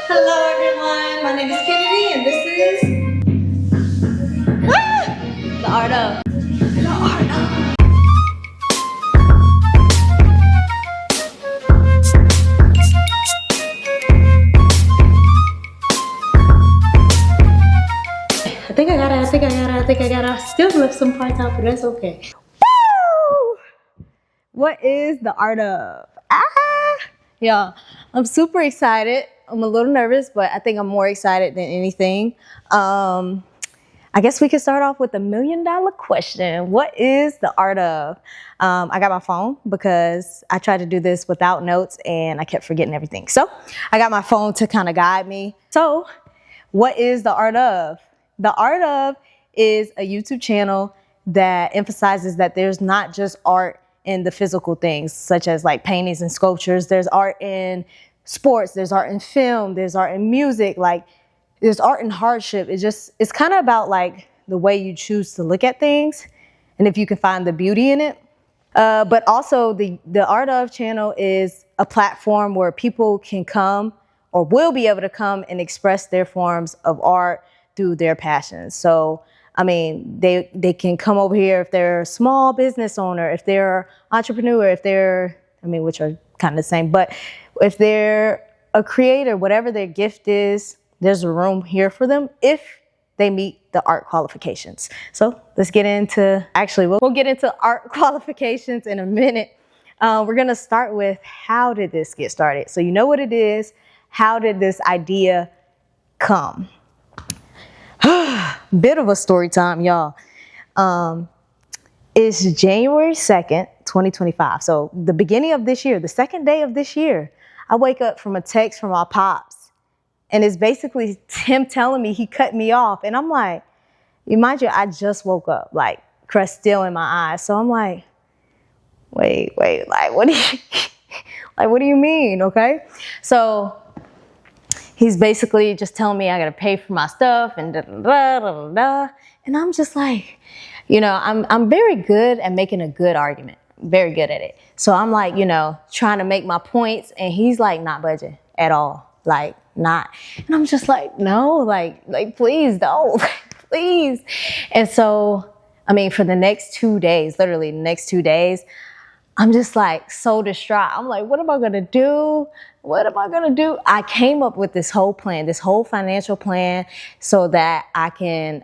Hello everyone, my name is Kennedy and this is The Art of. The Art of. I think I gotta still lift some parts out, but that's okay. Woo! What is the art of? Yeah, I'm super excited. I'm a little nervous, but I think I'm more excited than anything. I guess we can start off with the $1 million question. What is the art of? I got my phone because I tried to do this without notes and I kept forgetting everything. So I got my phone to kind of guide me. So what is the art of? The art of is a YouTube channel that emphasizes that there's not just art in the physical things, such as like paintings and sculptures. There's art in sports, there's art in film, there's art in music, like there's art in hardship. It's kind of about like the way you choose to look at things and if you can find the beauty in it. But also the Art of channel is a platform where people can come or will be able to come and express their forms of art through their passions. So, I mean, they can come over here if they're a small business owner, if they're entrepreneur, if they're, I mean, which are kind of the same, but if they're a creator, whatever their gift is, there's a room here for them if they meet the art qualifications. So let's get into, actually, we'll get into art qualifications in a minute. We're gonna start with, how did this get started? So you know what it is. How did this idea come? Bit of a story time, y'all. It's January 2nd, 2025. So the beginning of this year, the second day of this year, I wake up from a text from my pops. And it's basically him telling me he cut me off. And I'm like, mind you, I just woke up, like crust still in my eyes. So I'm like, wait, like what do you, like, what do you mean? Okay. So he's basically just telling me I got to pay for my stuff and da, da, da, da, da. And I'm just like, you know, I'm very good at making a good argument, very good at it. So I'm like, you know, trying to make my points and he's like not budging at all, like not. And I'm just like, no, like please don't, please. And so, I mean, for the next 2 days, literally the next 2 days, I'm just like so distraught. I'm like, what am I gonna do? What am I gonna do? I came up with this whole plan, this whole financial plan so that I can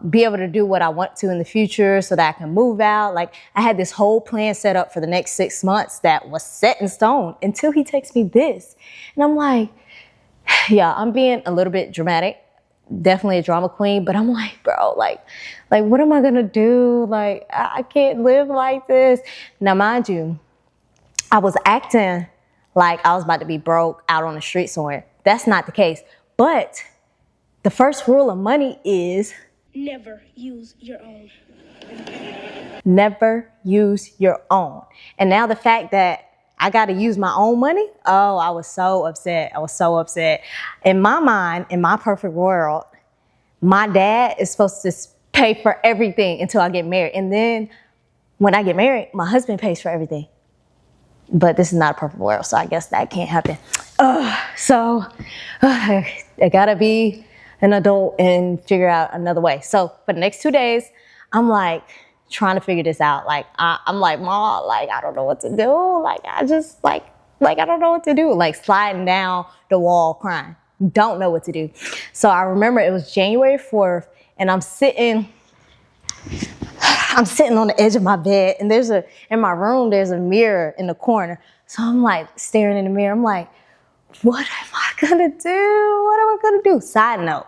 be able to do what I want to in the future, so that I can move out. Like I had this whole plan set up for the next 6 months that was set in stone until he texts me this. And I'm like, yeah, I'm being a little bit dramatic, definitely a drama queen, but I'm like, bro, like what am I gonna do? Like, I can't live like this. Now, mind you, I was acting like I was about to be broke out on the street somewhere. That's not the case. But the first rule of money is never use your own. Never use your own. And now the fact that I got to use my own money. Oh, I was so upset. I was so upset. In my mind, in my perfect world, my dad is supposed to pay for everything until I get married. And then when I get married, my husband pays for everything. But this is not a perfect world, so I guess that can't happen. So I got to be an adult and figure out another way. So for the next 2 days, I'm like, trying to figure this out. Like, I'm like, Mom, like, I don't know what to do. Like, I just, like, I don't know what to do. Like, sliding down the wall crying. Don't know what to do. So I remember it was January 4th, and I'm sitting on the edge of my bed, and in my room, there's a mirror in the corner. So I'm, like, staring in the mirror. I'm like, what am I gonna do? What am I gonna do? Side note,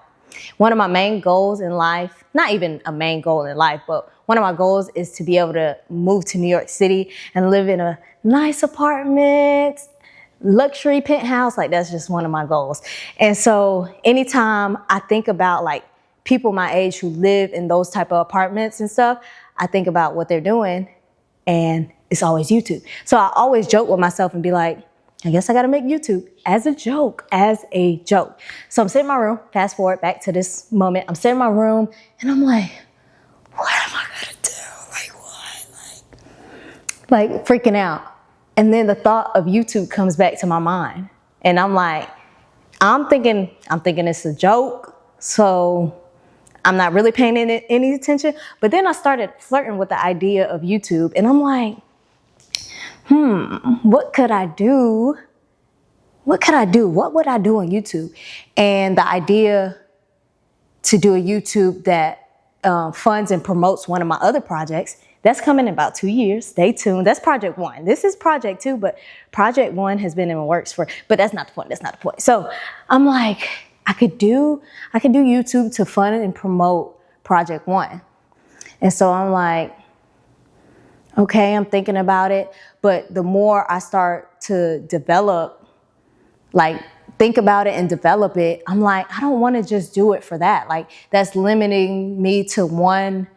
one of my main goals in life, not even a main goal in life, but one of my goals is to be able to move to New York City and live in a nice apartment, luxury penthouse. Like, that's just one of my goals. And so anytime I think about like people my age who live in those type of apartments and stuff, I think about what they're doing, and it's always YouTube. So I always joke with myself and be like, I guess I got to make YouTube as a joke. So I'm sitting in my room, fast forward back to this moment. I'm sitting in my room and I'm like, what am I going to do? Like what? Like freaking out. And then the thought of YouTube comes back to my mind. And I'm like, I'm thinking it's a joke, so I'm not really paying any attention. But then I started flirting with the idea of YouTube, and I'm like, what could I do? What could I do? What would I do on YouTube? And the idea to do a YouTube that funds and promotes one of my other projects, that's coming in about 2 years. Stay tuned. That's project 1. This is project 2, but project 1 has been in the works but that's not the point. That's not the point. So I'm like, I could do YouTube to fund and promote project 1. And so I'm like, okay, I'm thinking about it. But the more I start to develop, like think about it and develop it, I'm like, I don't want to just do it for that. Like that's limiting me to one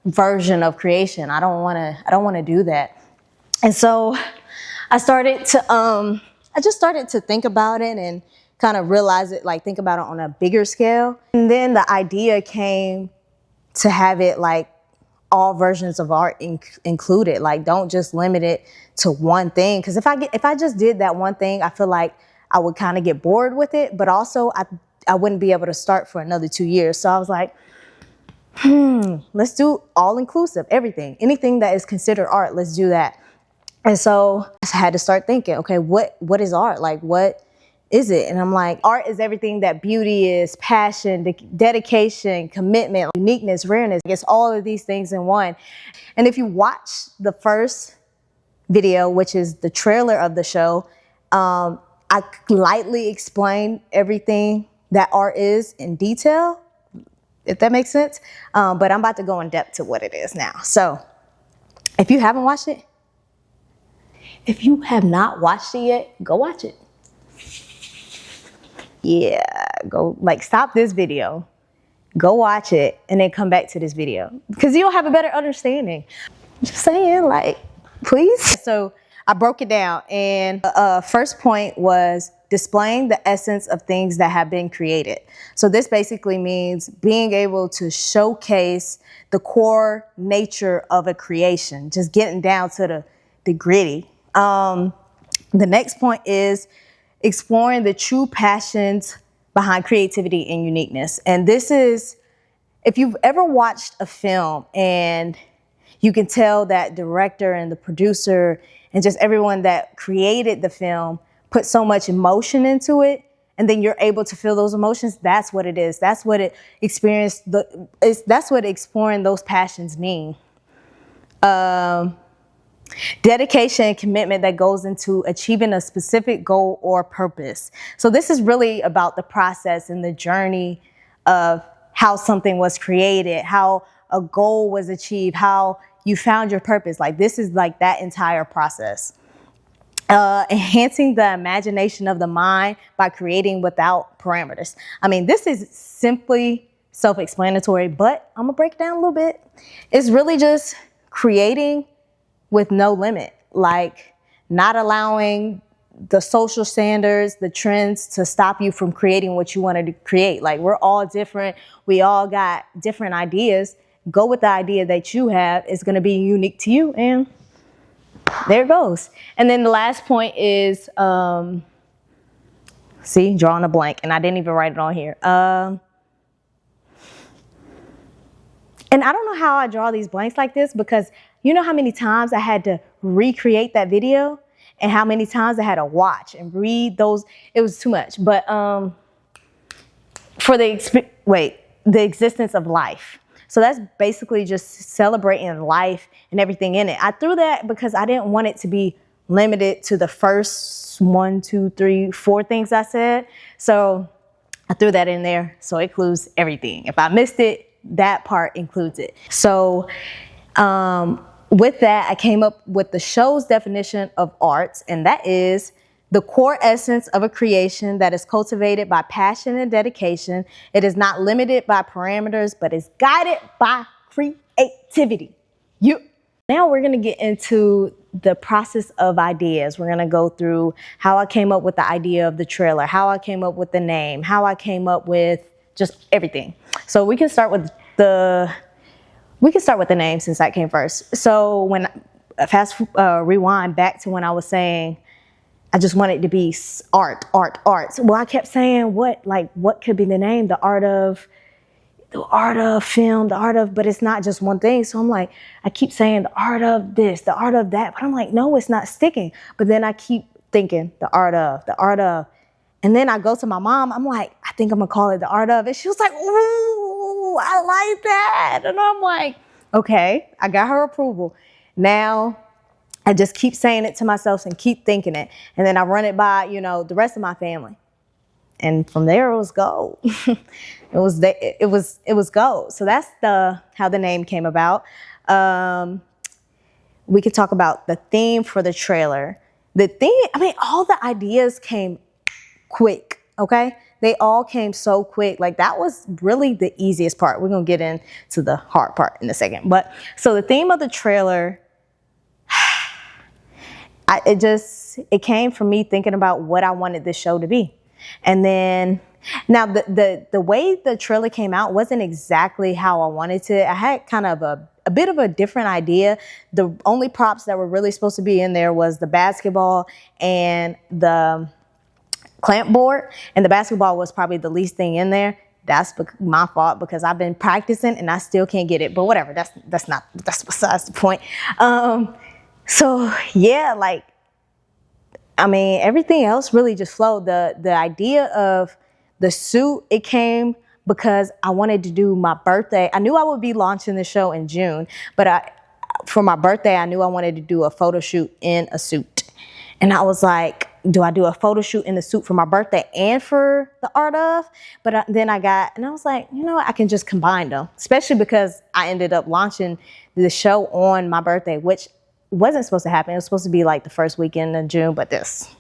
version of creation. I don't want to do that. And so I just started to think about it and kind of realize it, like think about it on a bigger scale. And then the idea came to have it like all versions of art included. Like don't just limit it to one thing. Because if I just did that one thing, I feel like I would kind of get bored with it, but also I wouldn't be able to start for another 2 years. So I was like, let's do all inclusive, everything, anything that is considered art, let's do that. And so I had to start thinking, okay, what is art? Like, what is it? And I'm like, art is everything that beauty is, passion, dedication, commitment, uniqueness, rareness. It's all of these things in one. And if you watch the first video, which is the trailer of the show, I lightly explain everything that art is in detail, if that makes sense. But I'm about to go in depth to what it is now. So if you haven't watched it, if you have not watched it yet, go watch it. Yeah, go stop this video, go watch it, and then come back to this video because you'll have a better understanding. Just saying, like, please. So I broke it down, and first point was displaying the essence of things that have been created. So this basically means being able to showcase the core nature of a creation, just getting down to the gritty. The next point is exploring the true passions behind creativity and uniqueness. And this is, if you've ever watched a film and you can tell that director and the producer and just everyone that created the film put so much emotion into it, and then you're able to feel those emotions, that's what it is. That's what that's what exploring those passions mean. Dedication and commitment that goes into achieving a specific goal or purpose. So this is really about the process and the journey of how something was created, how a goal was achieved, how you found your purpose. Like this is like that entire process. Enhancing the imagination of the mind by creating without parameters. I mean, this is simply self-explanatory, but I'm gonna break it down a little bit. It's really just creating with no limit, like not allowing the social standards, the trends to stop you from creating what you wanted to create. Like we're all different. We all got different ideas. Go with the idea that you have. It's going to be unique to you, and there it goes. And then the last point is, see, drawing a blank, and I didn't even write it on here. And I don't know how I draw these blanks like this, because you know how many times I had to recreate that video and how many times I had to watch and read those. It was too much. But for the existence of life. So that's basically just celebrating life and everything in it. I threw that because I didn't want it to be limited to the first 1, 2, 3, 4 things I said. So I threw that in there. So it includes everything. If I missed it, that part includes it. So with that, I came up with the show's definition of arts, and that is the core essence of a creation that is cultivated by passion and dedication. It is not limited by parameters, but is guided by creativity. Now we're going to get into the process of ideas. We're going to go through how I came up with the idea of the trailer, how I came up with the name, how I came up with just everything. So we can start with the name since that came first. So when rewind back to when I was saying I just wanted it to be art, art, art. So, well, I kept saying what could be the name? The art of film, the art of, but it's not just one thing. So I'm like, I keep saying the art of this, the art of that, but I'm like, no, it's not sticking. But then I keep thinking the art of. And then I go to my mom, I'm like, I think I'm gonna call it the art of. And she was like, ooh, I like that. And I'm like, okay, I got her approval. Now I just keep saying it to myself and keep thinking it. And then I run it by, the rest of my family. And from there it was gold. it was gold. So that's how the name came about. We could talk about the theme for the trailer. All the ideas came quick, okay? They all came so quick. Like, that was really the easiest part. We're gonna get into the hard part in a second. But so the theme of the trailer, it came from me thinking about what I wanted this show to be. And then now the way the trailer came out wasn't exactly how I wanted to. I had kind of a bit of a different idea. The only props that were really supposed to be in there was the basketball and the clamp board. And the basketball was probably the least thing in there. That's my fault because I've been practicing and I still can't get it. But whatever, that's besides the point. So yeah, everything else really just flowed. The idea of the suit, it came because I wanted to do my birthday. I knew I would be launching the show in June, but for my birthday, I knew I wanted to do a photo shoot in a suit. And I was like, do I do a photo shoot in the suit for my birthday and for the art of? But then I was like, I can just combine them, especially because I ended up launching the show on my birthday, which wasn't supposed to happen. It was supposed to be like the first weekend in June, but this,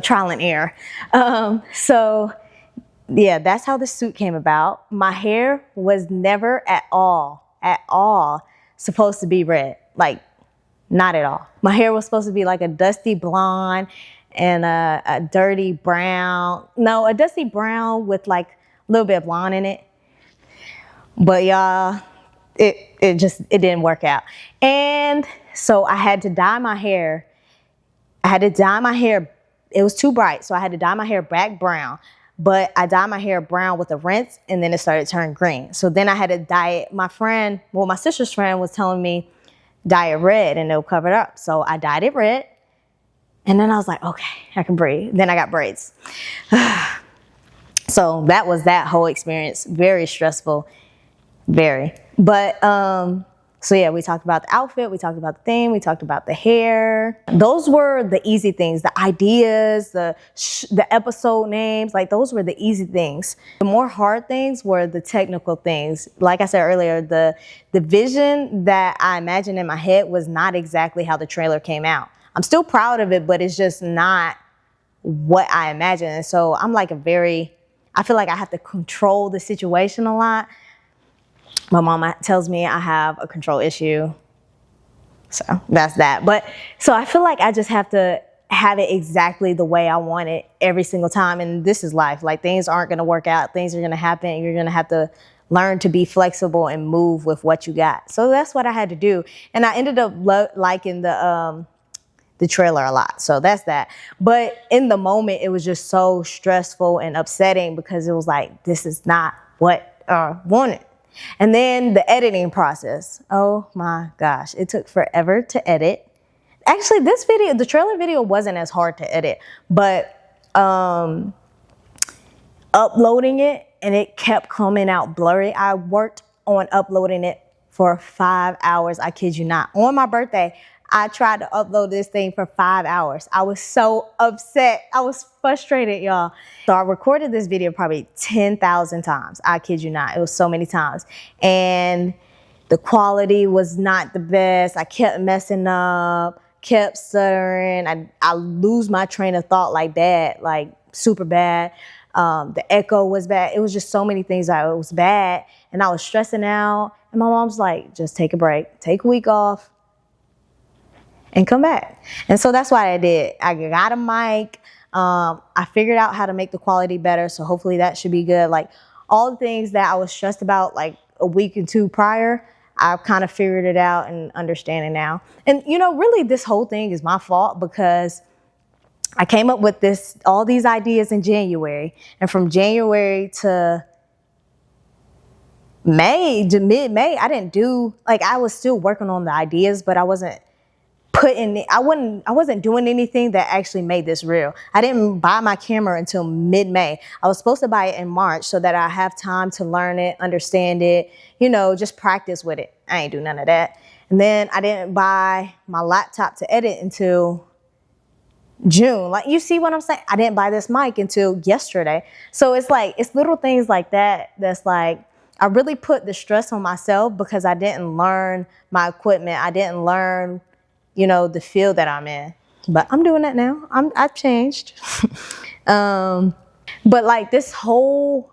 trial and error. So yeah, that's how the suit came about. My hair was never at all supposed to be red. Like, not at all. My hair was supposed to be like a dusty blonde and a dirty brown. No, a dusty brown with like a little bit of blonde in it. But y'all, it didn't work out. And so I had to dye my hair. It was too bright, so I had to dye my hair back brown. But I dyed my hair brown with a rinse, and then it started turning green. So then I had to dye it. My sister's friend was telling me, dye it red and it'll cover it up. So I dyed it red. And then I was like, okay, I can breathe. Then I got braids. So that was that whole experience. Very stressful. Very. But so yeah, we talked about the outfit, we talked about the theme, we talked about the hair. Those were the easy things, the ideas, the episode names, like those were the easy things. The more hard things were the technical things. Like I said earlier, the vision that I imagined in my head was not exactly how the trailer came out. I'm still proud of it, but it's just not what I imagined. And so I'm like I feel like I have to control the situation a lot. My mom tells me I have a control issue. So that's that. But so I feel like I just have to have it exactly the way I want it every single time. And this is life. Like, things aren't going to work out. Things are going to happen. You're going to have to learn to be flexible and move with what you got. So that's what I had to do. And I ended up liking the trailer a lot. So that's that. But in the moment, it was just so stressful and upsetting because it was like, this is not what I wanted. And then the editing process. Oh my gosh. It took forever to edit. Actually, the trailer video wasn't as hard to edit, but uploading it, and it kept coming out blurry. I worked on uploading it for 5 hours. I kid you not. On my birthday, I tried to upload this thing for 5 hours. I was so upset. I was frustrated, y'all. So I recorded this video probably 10,000 times. I kid you not. It was so many times. And the quality was not the best. I kept messing up, kept stuttering. I lose my train of thought like bad, like super bad. The echo was bad. It was just so many things that it was bad. And I was stressing out. And my mom's like, just take a break. Take a week off. And come back. And so that's what I did. I got a mic. I figured out how to make the quality better. So hopefully that should be good. Like, all the things that I was stressed about like a week or two prior, I've kind of figured it out and understand it now. And really this whole thing is my fault because I came up with all these ideas in January, and from January to mid-May, I didn't do, like, I was still working on the ideas, but I wasn't doing anything that actually made this real. I didn't buy my camera until mid-May. I was supposed to buy it in March so that I have time to learn it, understand it, just practice with it. I ain't do none of that. And then I didn't buy my laptop to edit until June. Like, you see what I'm saying? I didn't buy this mic until yesterday. So it's like, it's little things like that that's like, I really put the stress on myself because I didn't learn my equipment. I didn't learn, the field that I'm in. But I'm doing that now. I've changed. But like this whole,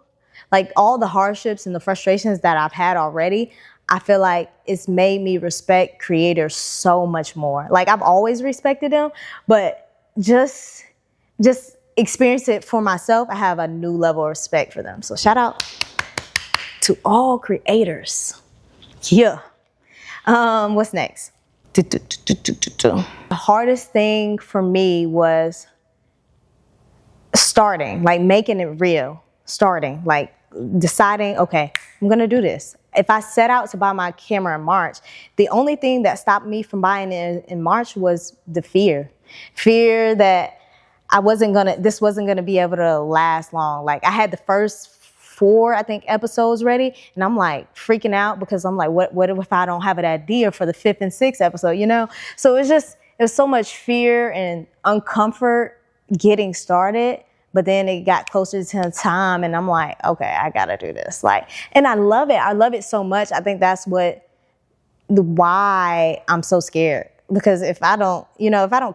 like all the hardships and the frustrations that I've had already, I feel like it's made me respect creators so much more. Like, I've always respected them, but just experience it for myself. I have a new level of respect for them. So shout out to all creators. Yeah. What's next? The hardest thing for me was starting, like making it real. Starting, like deciding, okay, I'm gonna do this. If I set out to buy my camera in March, the only thing that stopped me from buying it in March was the fear that this wasn't gonna be able to last long. Like, I had the first 4, I think, episodes ready, and I'm like freaking out because I'm like, what if I don't have an idea for the 5th and 6th episode, So it was so much fear and uncomfort getting started. But then it got closer to the time, and I'm like, okay, I gotta do this. Like, and I love it. I love it so much. I think that's why I'm so scared. Because if I don't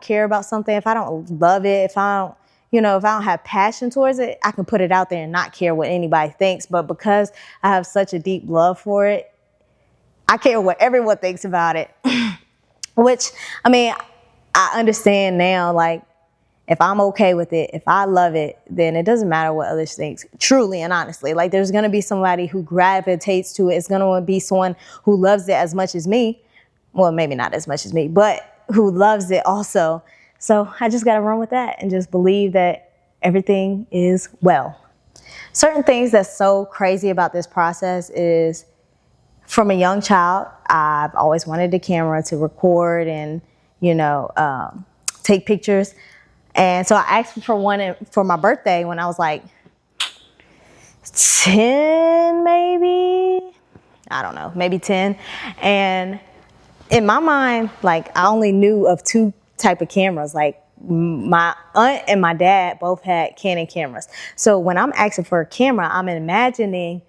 care about something, if I don't love it, if I don't have passion towards it, I can put it out there and not care what anybody thinks. But because I have such a deep love for it, I care what everyone thinks about it. Which, I mean, I understand now, like, if I'm okay with it, if I love it, then it doesn't matter what others think, truly and honestly. Like, there's going to be somebody who gravitates to it. It's going to be someone who loves it as much as me. Well, maybe not as much as me, but who loves it also. So I just got to run with that and just believe that everything is well. Certain things that's so crazy about this process is, from a young child, I've always wanted a camera to record and, take pictures. And so I asked for one for my birthday when I was like 10, maybe. I don't know, maybe 10. And in my mind, like, I only knew of 2 type of cameras. Like, my aunt and my dad both had Canon cameras. So when I'm asking for a camera, I'm imagining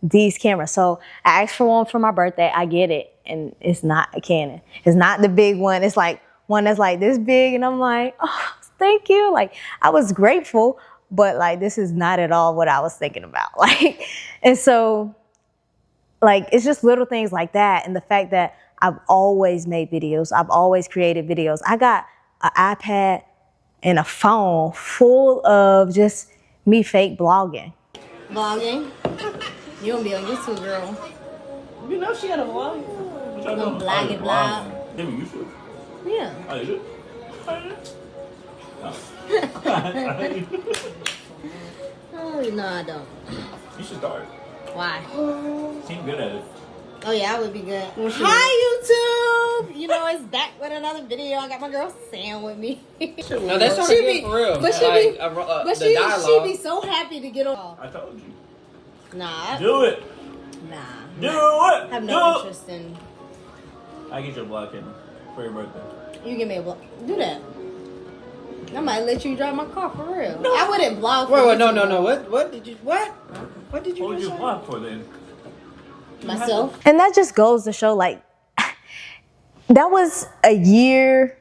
these cameras. So I asked for one for my birthday. I get it. And it's not a Canon. It's not the big one. It's like one that's like this big. And I'm like, oh, thank you. Like, I was grateful, but like, this is not at all what I was thinking about. Like, and so, like, it's just little things like that. And the fact that I've always made videos. I've always created videos. I got an iPad and a phone full of just me fake blogging. Vlogging? You gonna be on YouTube, girl. You know she got a vlog. You gonna blog and blog. Yeah, you should. Yeah. Oh, you should? Oh, no, I don't. You should start. Why? Seem good at it. Oh yeah, I would be good. Hi YouTube! It's back with another video. I got my girl Sam with me. No, that's not good for real. But she be so happy to get on. I told you. Nah. Do it. Nah. Do it. I have no interest in. I get your block in for your birthday. You give me a block. Do that. I might let you drive my car for real. No. I wouldn't block for Wait, no. What did you What did you What would you block for then? Myself. And that just goes to show, like, that was a year.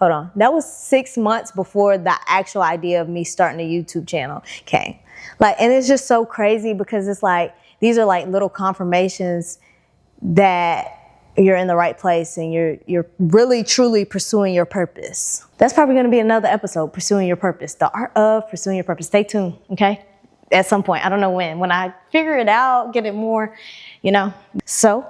Hold on. That was 6 months before the actual idea of me starting a YouTube channel came. Like, and it's just so crazy because it's like, these are like little confirmations that you're in the right place and you're really truly pursuing your purpose. That's probably going to be another episode, pursuing your purpose, the art of pursuing your purpose. Stay tuned, okay? At some point, I don't know when I figure it out, get it more, So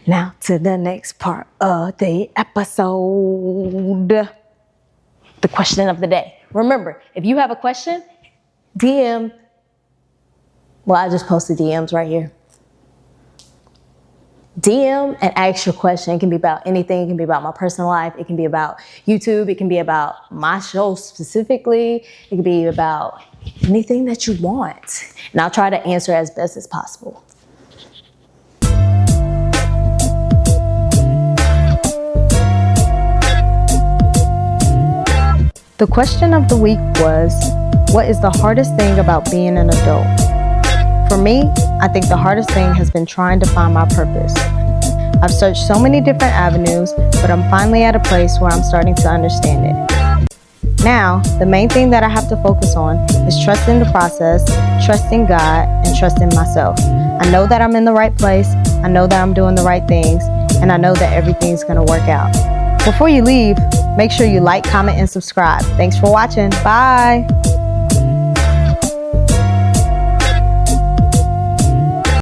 now to the next part of the episode, the question of the day. Remember, if you have a question, DM. Well, I just posted DMs right here. DM and ask your question. It can be about anything. It can be about my personal life. It can be about YouTube. It can be about my show specifically. It can be about anything that you want. And I'll try to answer as best as possible. The question of the week was, what is the hardest thing about being an adult? For me, I think the hardest thing has been trying to find my purpose. I've searched so many different avenues, but I'm finally at a place where I'm starting to understand it. Now, the main thing that I have to focus on is trusting the process, trusting God, and trusting myself. I know that I'm in the right place, I know that I'm doing the right things, and I know that everything's gonna work out. Before you leave, make sure you like, comment, and subscribe. Thanks for watching. Bye.